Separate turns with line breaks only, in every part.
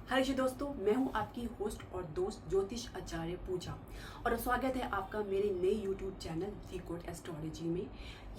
हाय जी दोस्तों, मैं हूं आपकी होस्ट और दोस्त ज्योतिष आचार्य पूजा और स्वागत है आपका मेरे नए यूट्यूब चैनल दी गुड एस्ट्रोलॉजी में।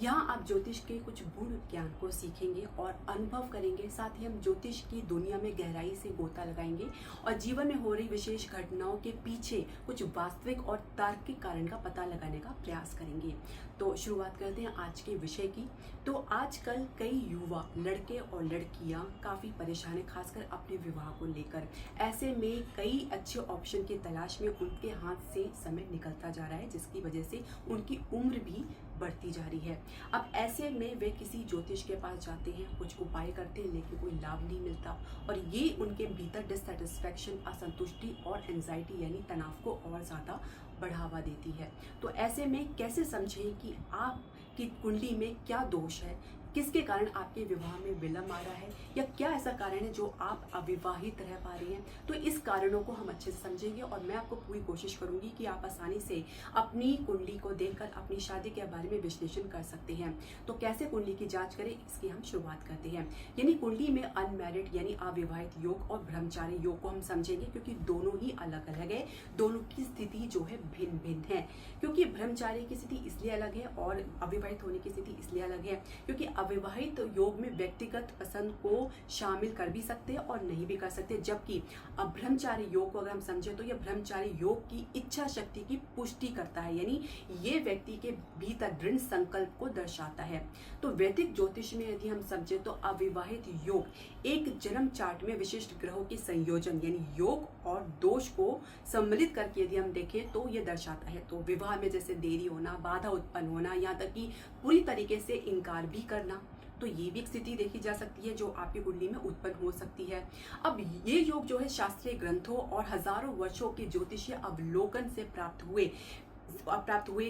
यहाँ आप ज्योतिष के कुछ गुण ज्ञान को सीखेंगे और अनुभव करेंगे। साथ ही हम ज्योतिष की दुनिया में गहराई से गोता लगाएंगे और जीवन में हो रही विशेष घटनाओं के पीछे कुछ वास्तविक और तार्किक कारण का पता लगाने का प्रयास करेंगे। तो शुरुआत करते हैं आज के विषय की। तो आजकल कई युवा लड़के और लड़कियां काफ़ी परेशान हैं, खासकर अपने विवाह को लेकर। ऐसे में कई अच्छे ऑप्शन की तलाश में उनके हाथ से समय निकलता जा रहा है, जिसकी वजह से उनकी उम्र भी बढ़ती जा रही है। अब ऐसे में वे किसी ज्योतिष के पास जाते हैं, कुछ उपाय करते हैं, लेकिन कोई लाभ नहीं मिलता और ये उनके भीतर डिससेटिस्फैक्शन, असंतुष्टि और एंजाइटी यानी तनाव को और ज़्यादा बढ़ावा देती है। तो ऐसे में कैसे समझें कि आपकी कुंडली में क्या दोष है, किसके कारण आपके विवाह में विलंब आ रहा है, या क्या ऐसा कारण है जो आप अविवाहित रह पा रही हैं। तो इस कारणों को हम अच्छे से समझेंगे और मैं आपको पूरी कोशिश करूंगी कि आप आसानी से अपनी कुंडली को देखकर अपनी शादी के बारे में विश्लेषण कर सकते हैं। तो कैसे कुंडली की जांच करें, इसकी हम शुरुआत करते हैं। यानी कुंडली में अनमैरिड यानी अविवाहित योग और ब्रह्मचारी योग को हम समझेंगे, क्योंकि दोनों ही अलग अलग है, दोनों की स्थिति जो है भिन्न भिन्न है। क्योंकि ब्रह्मचारी की स्थिति इसलिए अलग है और अविवाहित होने की स्थिति इसलिए अलग है क्योंकि अविवाहित योग में व्यक्तिगत पसंद को शामिल कर भी सकते हैं और नहीं भी कर सकते, जबकि ब्रह्मचारी योग को अगर हम समझे तो यह ब्रह्मचारी योग की इच्छा शक्ति की पुष्टि करता है, यानी ये व्यक्ति के भीतर दृढ़ संकल्प को दर्शाता है। तो वैदिक ज्योतिष में यदि हम समझे तो अविवाहित योग एक जन्म चार्ट में विशिष्ट ग्रहों के संयोजन यानी योग और दोष को सम्मिलित करके यदि हम देखें तो यह दर्शाता है। तो विवाह में जैसे देरी होना, बाधा उत्पन्न होना, यहाँ तक कि पूरी तरीके से इनकार भी करना, तो ये भी एक स्थिति देखी जा सकती है जो आपकी कुंडली में उत्पन्न हो सकती है। अब ये योग जो है शास्त्रीय ग्रंथों और हजारों वर्षों के ज्योतिषीय अवलोकन से प्राप्त हुए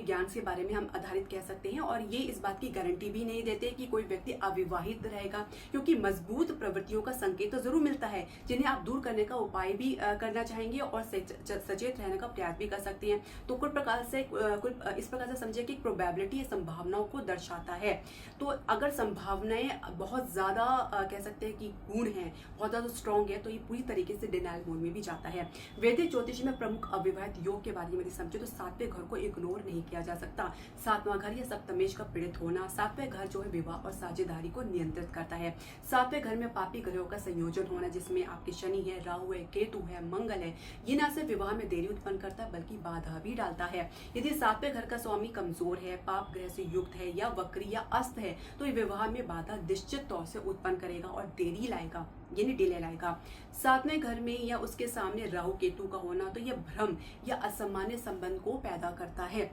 ज्ञान के बारे में हम आधारित कह सकते हैं, और ये इस बात की गारंटी भी नहीं देते कि कोई व्यक्ति अविवाहित रहेगा, क्योंकि मजबूत प्रवृत्तियों का संकेत तो जरूर मिलता है जिन्हें आप दूर करने का उपाय भी करना चाहेंगे और सचेत रहने का प्रयास भी कर सकते हैं। तो कुछ इस प्रकार से समझे कि प्रोबेबिलिटी संभावनाओं को दर्शाता है। तो अगर संभावनाएं बहुत ज्यादा कह सकते हैं कि गुण है, बहुत ज्यादा स्ट्रॉन्ग है, तो ये पूरी तरीके से डिनाइल मोड में भी जाता है। वैदिक ज्योतिष में प्रमुख अविवाहित योग के बारे में यदि समझे तो सातवें घर को इग्नोर नहीं किया जा सकता। सातवां घर या सप्तमेश का पीड़ित होना, सातवें घर जो है विवाह और साझेदारी को नियंत्रित करता है। सातवें घर में पापी ग्रहों का संयोजन होना, जिसमें आपके शनि है, राहु है, केतु है, मंगल है, ये न सिर्फ विवाह में देरी उत्पन्न करता है बल्कि बाधा भी डालता है। यदि सातवें घर का स्वामी कमजोर है, पाप ग्रह से युक्त है या वक्री या अस्त है तो ये विवाह में बाधा निश्चित तौर से उत्पन्न करेगा और देरी लाएगा, यानी डिले लाएगा। सातवें घर में या उसके सामने राहु केतु का होना तो यह भ्रम या असामान्य संबंध को पैदा करता है,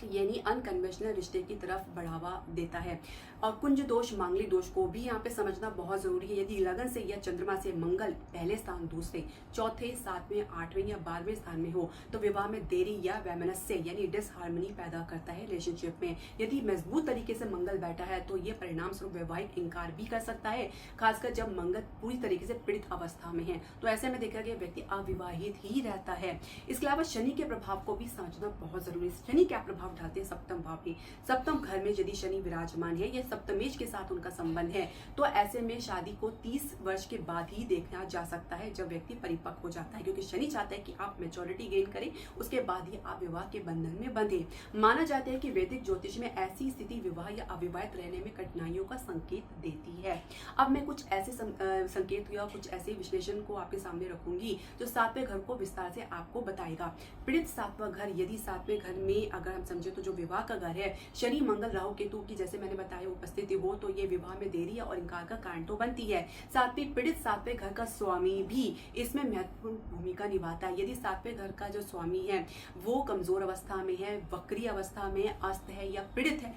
यानी अनकन्वेंशनल रिश्ते की तरफ बढ़ावा देता है। और कुंज दोष, मांगलिक दोष को भी यहाँ पे समझना बहुत जरूरी है। यदि लगन से या चंद्रमा से मंगल पहले स्थान, दूसरे, चौथे, सातवें, आठवें या 12वें स्थान में हो तो विवाह में देरी या वैमनस्य यानी डिसहार्मनी पैदा करता है रिलेशनशिप में। यदि मजबूत तरीके से मंगल बैठा है तो ये परिणाम स्वरूप वैवाहिक इंकार भी कर सकता है, खासकर जब मंगल पूरी तरीके से पीड़ित अवस्था में है। तो ऐसे में देखा गया व्यक्ति अविवाहित ही रहता है। इसके अलावा शनि के प्रभाव को भी समझना बहुत जरूरी है। शनि क्या प्रभाव ढालते हैं? सप्तम भाव में। सप्तम घर में यदि शनि विराजमान है या सप्तमेश के साथ उनका संबंध है तो ऐसे में शादी को 30 वर्ष के बाद ही देखना जा सकता है, जब व्यक्ति परिपक्व हो जाता है, क्योंकि शनि चाहता है कि आप मैच्योरिटी गेन करें, उसके बाद ही आप विवाह के बंधन में बंधे। माना जाता है कि वैदिक ज्योतिष में ऐसी स्थिति विवाह या अविवाहित रहने में कठिनाइयों का संकेत देती है। अब मैं कुछ ऐसे संकेत या कुछ ऐसे विश्लेषण को आपके सामने रखूंगी जो सातवें घर को विस्तार से आपको बताएगा। पीड़ित सातवां घर, यदि सातवें घर में अगर हम समझे तो जो विवाह का घर है, शनि मंगल राहु केतु की जैसे मैंने बताया उपस्थिति हो तो ये विवाह में देरी और इनकार का कारण तो बनती है। साथ ही पीड़ित सातवें घर का स्वामी भी इसमें महत्वपूर्ण भूमिका निभाता है। यदि सातवें घर का जो स्वामी है वो कमजोर अवस्था में है, वक्री अवस्था में, अस्त है या पीड़ित है,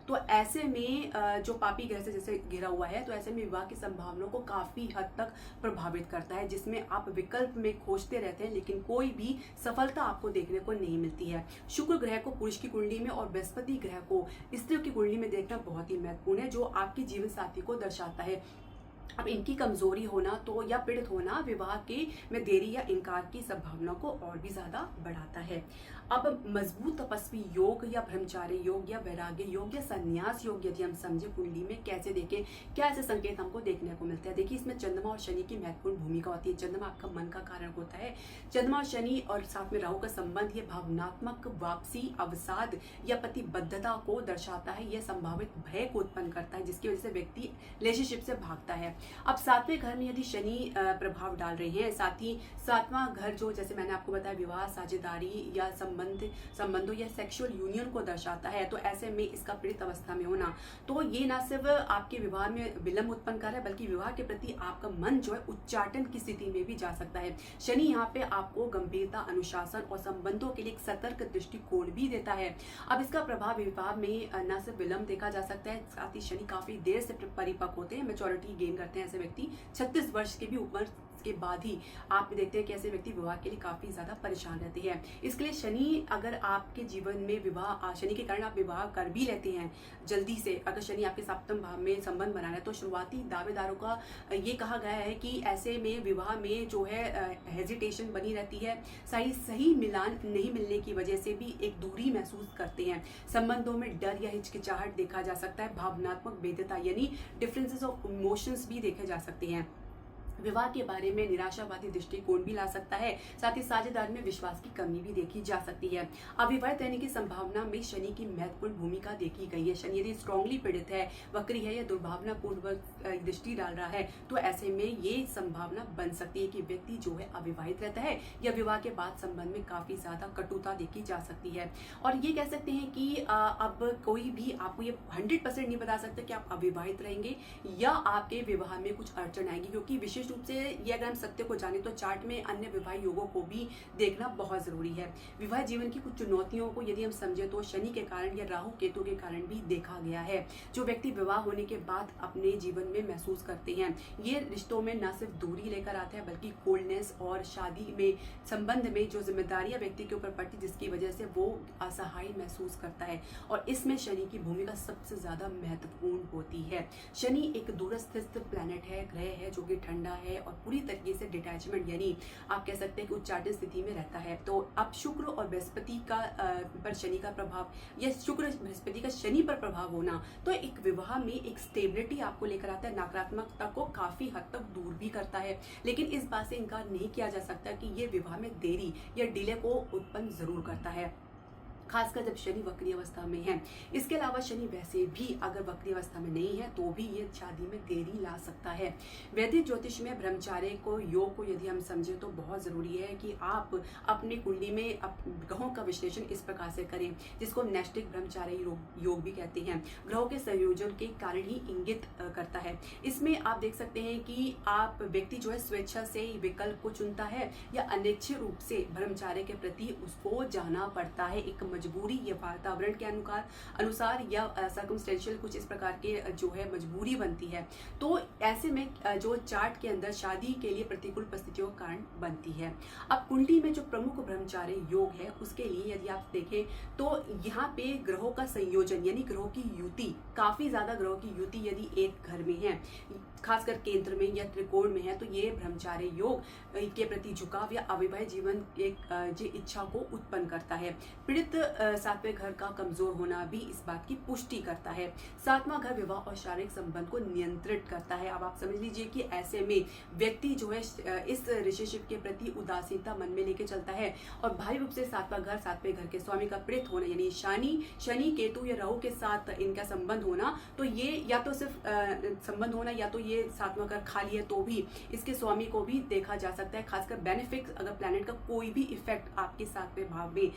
तो ऐसे में जो पापी ग्रह से जैसे घिरा हुआ है, तो ऐसे में विवाह की संभावनाओं को काफी हद तक प्रभावित करता है, जिसमें आप विकल्प में खोजते रहते हैं लेकिन कोई भी सफलता आपको देखने को नहीं मिलती है। शुक्र ग्रह को पुरुष की कुंडली में और बृहस्पति ग्रह को स्त्री की कुंडली में देखना बहुत ही महत्वपूर्ण है, जो आपकी जीवन साथी को दर्शाता है। अब इनकी कमजोरी होना तो या पीड़ित होना विवाह के में देरी या इनकार की संभावना को और भी ज्यादा बढ़ाता है। अब मजबूत तपस्वी योग या ब्रह्मचारी योग या वैराग्य योग या संन्यास योग यदि हम समझे कुंडली में कैसे देखें, क्या ऐसे संकेत हमको देखने को मिलते हैं। देखिए, इसमें चंद्रमा और शनि की महत्वपूर्ण भूमिका होती है। चंद्रमा आपका मन का कारण होता है। चंद्रमा और शनि और साथ में राहु का संबंध ये भावनात्मक वापसी, अवसाद या प्रतिबद्धता को दर्शाता है। यह संभावित भय को उत्पन्न करता है जिसकी वजह से व्यक्ति रिलेशनशिप से भागता है। अब सातवें घर में यदि शनि प्रभाव डाल रहे हैं, साथ ही सातवां घर जो जैसे मैंने आपको बताया विवाह, साझेदारी या संबंधों या सेक्सुअल यूनियन को दर्शाता है, तो ऐसे में इसका पीड़ित अवस्था में होना तो ये ना सिर्फ आपके विवाह में विलंब उत्पन्न कर रहा है बल्कि विवाह के प्रति आपका मन जो है उच्चाटन की स्थिति में भी जा सकता है। शनि यहाँ पे आपको गंभीरता, अनुशासन और संबंधों के लिए एक सतर्क दृष्टिकोण भी देता है। अब इसका प्रभाव विवाह में न सिर्फ विलंब देखा जा सकता है, साथ ही शनि काफी देर से परिपक्व होते हैं, मेच्योरिटी गेन करते हैं। ऐसे व्यक्ति 36 वर्ष के भी ऊपर के बाद ही आप देखते हैं कि ऐसे व्यक्ति विवाह के लिए काफी ज्यादा परेशान रहते हैं। इसके लिए शनि अगर आपके जीवन में विवाह, शनि के कारण आप विवाह कर भी लेते हैं जल्दी से, अगर शनि आपके सप्तम भाव में संबंध बनाना है तो शुरुआती दावेदारों का ये कहा गया है कि ऐसे में विवाह में जो है हेजिटेशन बनी रहती है। सही मिलान नहीं मिलने की वजह से भी एक दूरी महसूस करते हैं। संबंधों में डर या हिचकिचाहट देखा जा सकता है। भावनात्मक भेद्यता यानी डिफरेंसेस ऑफ इमोशंस भी देखे जा सकते हैं। विवाह के बारे में निराशावादी दृष्टिकोण भी ला सकता है। साथ ही साझेदार में विश्वास की कमी भी देखी जा सकती है। अविवाहित रहने की संभावना में शनि की महत्वपूर्ण भूमिका देखी गई है। शनि यदि स्ट्रांगली पीड़ित है, वक्री है या दुर्भावनापूर्वक दृष्टि डाल रहा है तो ऐसे में ये संभावना बन सकती है कि व्यक्ति जो है अविवाहित रहता है या विवाह के बाद संबंध में काफी ज्यादा कटुता देखी जा सकती है। और ये कह सकते हैं कि अब कोई भी आपको ये 100% नहीं बता सकता कि आप अविवाहित रहेंगे या आपके विवाह में कुछ अड़चन आएगी, क्योंकि विशेष रूप से ये अगर हम सत्य को जाने तो चार्ट में अन्य विवाह योगों को भी देखना बहुत जरूरी है। विवाह जीवन की कुछ चुनौतियों को यदि हम समझे तो शनि के कारण या राहु केतु के कारण भी देखा गया है, जो व्यक्ति विवाह होने के बाद अपने जीवन में महसूस करते हैं। ये रिश्तों में न सिर्फ दूरी लेकर आते हैं बल्कि कोल्डनेस और शादी में संबंध में जो जिम्मेदारियां व्यक्ति के ऊपर पड़ती जिसकी वजह से वो असहाय महसूस करता है। और इसमें शनि की भूमिका सबसे ज्यादा महत्वपूर्ण होती है। शनि एक दूरस्थ प्लैनेट है, ग्रह है जो कि ठंडा है और पूरी तरीके से डिटैचमेंट यानी आप कह सकते हैं कि उच्चाटन स्थिति में रहता है। तो अब शुक्र और बृहस्पति का पर शनि का प्रभाव या शुक्र बृहस्पति का शनि पर प्रभाव होना तो एक विवाह में एक स्टेबिलिटी आपको लेकर आता है, नकारात्मकता को काफी हद तक दूर भी करता है। लेकिन इस बात से इनकार नहीं किया जा सकता कि ये विवाह में देरी या डिले को उत्पन्न जरूर करता है, खासकर जब शनि वक्री अवस्था में है। इसके अलावा शनि वैसे भी अगर वक्री अवस्था में नहीं है तो भी ये शादी में देरी ला सकता है। वैदिक ज्योतिष में ब्रह्मचार्य को योग को यदि हम समझे तो बहुत जरूरी है कि आप अपनी कुंडली में ग्रहों का विश्लेषण इस प्रकार से करें जिसको नैष्टिक ब्रह्मचार्य योग भी कहते हैं। ग्रहों के संयोजन के कारण ही इंगित करता है। इसमें आप देख सकते हैं कि आप व्यक्ति जो है स्वेच्छा से विकल्प को चुनता है या अनिच्छित रूप से ब्रह्मचार्य के प्रति उसको जाना पड़ता है, एक मजबूरी या वातावरण के अनुसार या सर्कमस्टेंशियल कुछ इस प्रकार के जो है मजबूरी बनती है। तो ऐसे में जो चार्ट के अंदर शादी के लिए प्रतिकूल परिस्थितियों का कारण बनती है। अब कुंडली में जो प्रमुख ब्रह्मचार्य योग है उसके लिए यदि आप देखें तो यहाँ पे ग्रहों का संयोजन यानी ग्रहों की युति, काफी ज्यादा ग्रहों की युति यदि एक घर में है, खासकर केंद्र में या त्रिकोण में है, तो ये ब्रह्मचार्य योग के प्रति झुकाव या अविवाहित जीवन एक इच्छा को उत्पन्न करता है। पीड़ित सातवें घर का कमजोर होना भी इस बात की पुष्टि करता है। सातवां घर विवाह और शारीरिक संबंध को नियंत्रित करता है। अब आप समझ लीजिए कि ऐसे में व्यक्ति जो है इस रिलेशनशिप के प्रति उदासीनता मन में लेके चलता है और भारी रूप से सातवां घर, सातवें घर के स्वामी का पीड़ित होना यानी शनि केतु या राहु के साथ इनका संबंध होना, तो ये या तो सिर्फ संबंध होना या तो ये सातवां घर खाली है तो भी इसके स्वामी को भी देखा जा सकता है। खासकर बेनिफिट अगर प्लैनेट का कोई भी इफेक्ट आपके सातवें भाव में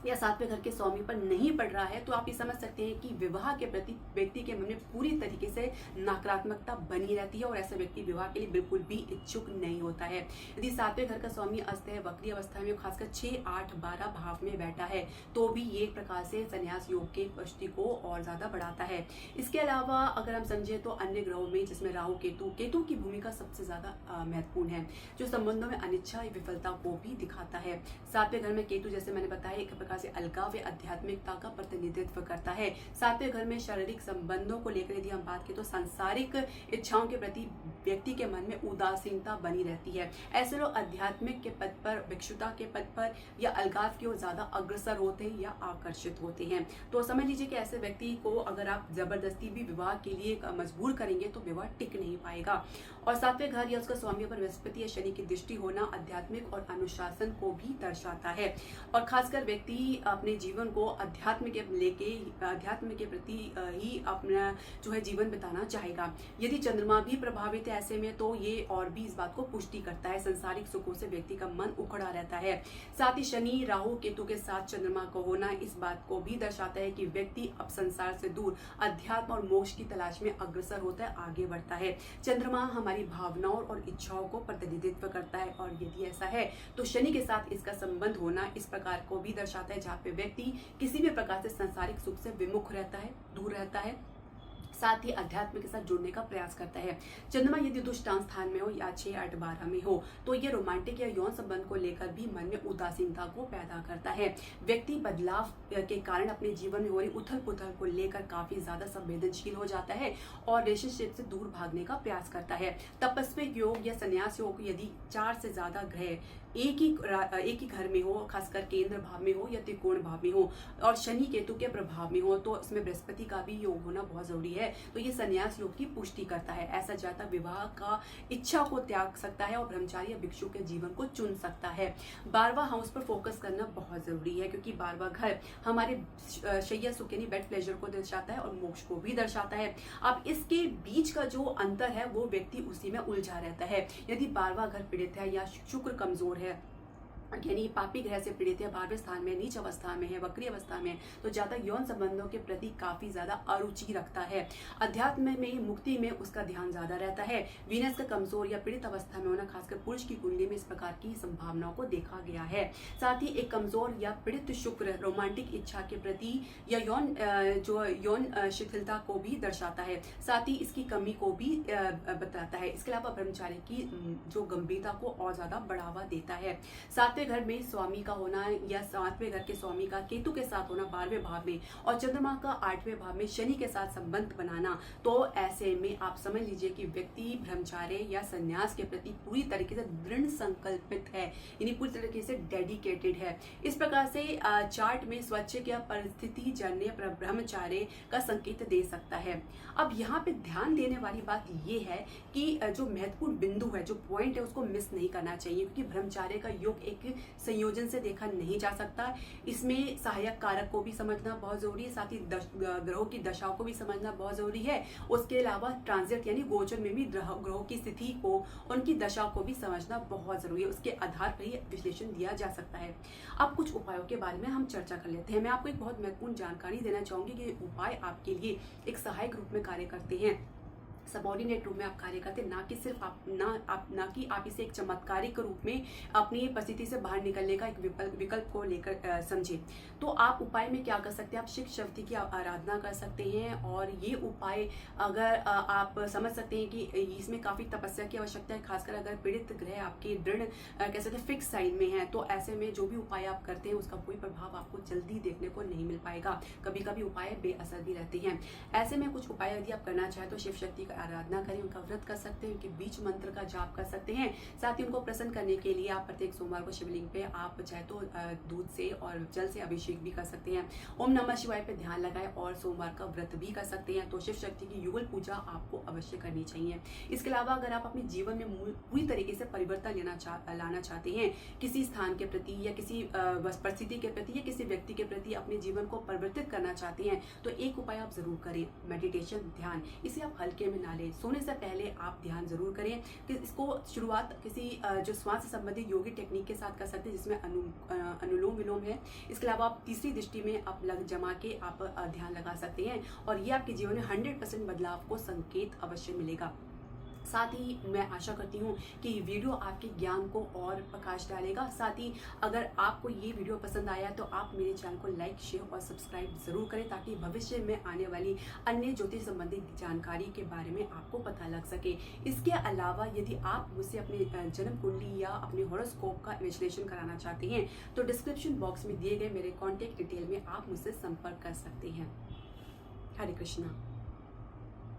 या सातवें घर के स्वामी पर नहीं पड़ रहा है तो आप ये समझ सकते हैं कि विवाह के प्रति व्यक्ति के मन में पूरी तरीके से नकारात्मकता बनी रहती है और ऐसा व्यक्ति विवाह के लिए बिल्कुल भी इच्छुक नहीं होता है। यदि सातवें घर का स्वामी अस्त है, वक्री अवस्था में खासकर 6, 8, 12 भाव में बैठा है तो भी ये एक प्रकार से संन्यास योग के पुष्टि को और ज्यादा बढ़ाता है। इसके अलावा अगर हम समझे तो अन्य ग्रहों में जिसमें राहु केतु की भूमिका सबसे ज्यादा महत्वपूर्ण है, जो संबंधों में अनिच्छा विफलता को भी दिखाता है। सातवें घर में केतु जैसे मैंने बताया एक प्रकार से अलगाव या आध्यात्मिकता का प्रतिनिधित्व करता है। 7वें घर में शारीरिक संबंधों को लेकर यदि हम बात करें तो सांसारिक इच्छाओं के प्रति व्यक्ति के मन में उदासीनता बनी रहती है। ऐसे लोग आध्यात्मिक के पद पर, भिक्षुता के पद पर या अलगाव की ओर ज्यादा अग्रसर होते हैं या आकर्षित होते हैं। तो समझ लीजिए कि ऐसे व्यक्ति को अगर आप जबरदस्ती भी विवाह के लिए मजबूर करेंगे तो विवाह टिक नहीं पाएगा। और 7वें घर या उसका स्वामी पर बृहस्पति या शनि की दृष्टि होना आध्यात्मिक और अनुशासन को भी दर्शाता है। और खासकर व्यक्ति अपने जीवन को अध्यात्म के प्रति ही अपना जो है जीवन बिताना चाहेगा। यदि चंद्रमा भी प्रभावित है ऐसे में तो ये और भी इस बात को पुष्टि करता है। संसारिक सुखों से व्यक्ति का मन उखड़ा रहता है। साथ ही शनि राहु केतु के साथ चंद्रमा को होना इस बात को भी दर्शाता है कि व्यक्ति अब संसार से दूर अध्यात्म और मोक्ष की तलाश में अग्रसर होता है, आगे बढ़ता है। चंद्रमा हमारी भावनाओं और इच्छाओं को प्रतिनिधित्व करता है और यदि ऐसा है तो शनि के साथ इसका संबंध होना इस प्रकार को भी दर्शाता है जहाँ पे व्यक्ति किसी भी प्रकार से सांसारिक सुख से विमुख रहता है, दूर रहता है, साथ ही अध्यात्म के साथ जुड़ने का प्रयास करता है। चंद्रमा यदि दुष्टांत स्थान में हो या 6, 8, 12 में हो तो ये रोमांटिक या यौन संबंध को लेकर भी मन में उदासीनता को पैदा करता है। व्यक्ति बदलाव के कारण अपने जीवन में हो रही उथल पुथल को लेकर काफी ज्यादा संवेदनशील हो जाता है और रिलेशनशिप से दूर भागने का प्रयास करता है। तपस्विक योग या संन्यास योग यदि 4 से ज्यादा ग्रह एक ही घर में हो, खासकर केंद्र भाव में हो या त्रिकोण भाव में हो और शनि केतु के प्रभाव में हो तो इसमें बृहस्पति का भी योग होना बहुत जरूरी है। तो ये संन्यास योग की पुष्टि करता है। ऐसा जातक विवाह का इच्छा को त्याग सकता है और ब्रह्मचारी या भिक्षु के जीवन को चुन सकता है। 12वां हाउस पर फोकस करना बहुत जरूरी है क्योंकि 12वां घर हमारे शैया सुख यानी बेड प्लेजर को दर्शाता है और मोक्ष को भी दर्शाता है। अब इसके बीच का जो अंतर है वो व्यक्ति उसी में उलझा रहता है। यदि 12वां घर पीड़ित है या शुक्र कमजोर है यानी पापी ग्रह से पीड़ित है, 12वें स्थान में, नीच अवस्था में है, वक्री अवस्था में, तो जातक यौन संबंधों के प्रति काफी ज्यादा अरुचि रखता है। अध्यात्म में मुक्ति में उसका ध्यान ज्यादा रहता है। वीनस का कमजोर या पीड़ित अवस्था में होना खासकर पुरुष की कुंडली में इस प्रकार की संभावनाओं को देखा गया है। साथ ही एक कमजोर या पीड़ित शुक्र रोमांटिक इच्छा के प्रति या यौन शिथिलता को भी दर्शाता है, साथ ही इसकी कमी को भी बताता है। इसके अलावा ब्रह्मचारी की जो गंभीरता को और ज्यादा बढ़ावा देता है। 7वें घर में स्वामी का होना या 7वें घर के स्वामी का केतु के साथ होना 12वें भाव में और चंद्रमा का 8वें भाव में शनि के साथ संबंध बनाना, तो ऐसे में आप समझ लीजिए कि व्यक्ति ब्रह्मचार्य या संन्यास के प्रति पूरी तरीके से दृढ़ संकल्पित है, यानी पूरी तरीके से डेडिकेटेड है। इस प्रकार से चार्ट में स्वच्छ या परिस्थिति जन्य ब्रह्मचार्य का संकेत दे सकता है। अब यहाँ पे ध्यान देने वाली बात ये है कि जो महत्वपूर्ण बिंदु है, जो पॉइंट है, उसको मिस नहीं करना चाहिए क्योंकि ब्रह्मचार्य का योग एक संयोजन से देखा नहीं जा सकता। इसमें सहायक कारक को भी समझना बहुत जरूरी है, साथ ही ग्रहों की दशाओं को भी समझना बहुत जरूरी है। उसके अलावा ट्रांजिट यानी गोचर में भी ग्रहों की स्थिति को, उनकी दशा को भी समझना बहुत जरूरी है। उसके आधार पर ही विश्लेषण दिया जा सकता है। अब कुछ उपायों के बारे में हम चर्चा कर लेते हैं। मैं आपको एक बहुत महत्वपूर्ण जानकारी देना चाहूंगी कि उपाय आपके लिए एक सहायक रूप में कार्य करते हैं, सबॉर्डिनेट रूप में आप कार्य करते, ना कि सिर्फ ना कि आप इसे एक चमत्कारिक रूप में अपनी परिस्थिति से बाहर निकलने का एक विकल्प को लेकर समझे। तो आप उपाय में क्या कर सकते हैं, आप शिव शक्ति की आराधना कर सकते हैं और ये उपाय अगर आप समझ सकते हैं कि इसमें काफी तपस्या की आवश्यकता है, खासकर अगर पीड़ित ग्रह आपके दृढ़ कह सकते हैं फिक्स साइन में है, तो ऐसे में जो भी उपाय आप करते हैं उसका कोई प्रभाव आपको जल्दी देखने को नहीं मिल पाएगा। कभी कभी उपाय बेअसर भी रहते हैं। ऐसे में कुछ उपाय यदि आप करना चाहें तो शिव शक्ति का आराधना करें, उनका व्रत कर सकते हैं, उनके बीच मंत्र का जाप कर सकते हैं। साथ ही उनको प्रसन्न करने के लिए आप प्रत्येक सोमवार को शिवलिंग पे आप चाहे तो दूध से और जल से अभिषेक भी कर सकते हैं। ओम नमः शिवाय पे ध्यान लगाएं और सोमवार का व्रत भी कर सकते हैं। तो शिव शक्ति की युगल पूजा आपको अवश्य करनी चाहिए। इसके अलावा अगर आप अपने जीवन में पूरी तरीके से परिवर्तन लाना चाहते हैं, किसी स्थान के प्रति या किसी परिस्थिति के प्रति या किसी व्यक्ति के प्रति अपने जीवन को परिवर्तित करना चाहते हैं, तो एक उपाय आप जरूर करें, मेडिटेशन, ध्यान। इसे आप हल्के में ना लें, सोने से पहले आप ध्यान जरूर करें। कि इसको शुरुआत किसी जो श्वास से संबंधित योगी टेक्निक के साथ कर सकते हैं जिसमें अनुलोम विलोम है। इसके अलावा आप तीसरी दृष्टि में आप जमा के आप ध्यान लगा सकते हैं और ये आपके जीवन में 100% बदलाव को संकेत अवश्य मिलेगा। साथ ही मैं आशा करती हूँ कि वीडियो आपके ज्ञान को और प्रकाश डालेगा। साथ ही अगर आपको ये वीडियो पसंद आया तो आप मेरे चैनल को लाइक, शेयर और सब्सक्राइब ज़रूर करें, ताकि भविष्य में आने वाली अन्य ज्योतिष संबंधित जानकारी के बारे में आपको पता लग सके। इसके अलावा यदि आप मुझसे अपने जन्म कुंडली या अपने हॉरोस्कोप का विश्लेषण कराना चाहते हैं तो डिस्क्रिप्शन बॉक्स में दिए गए मेरे कॉन्टैक्ट डिटेल में आप मुझसे संपर्क कर सकते हैं। हरे कृष्णा।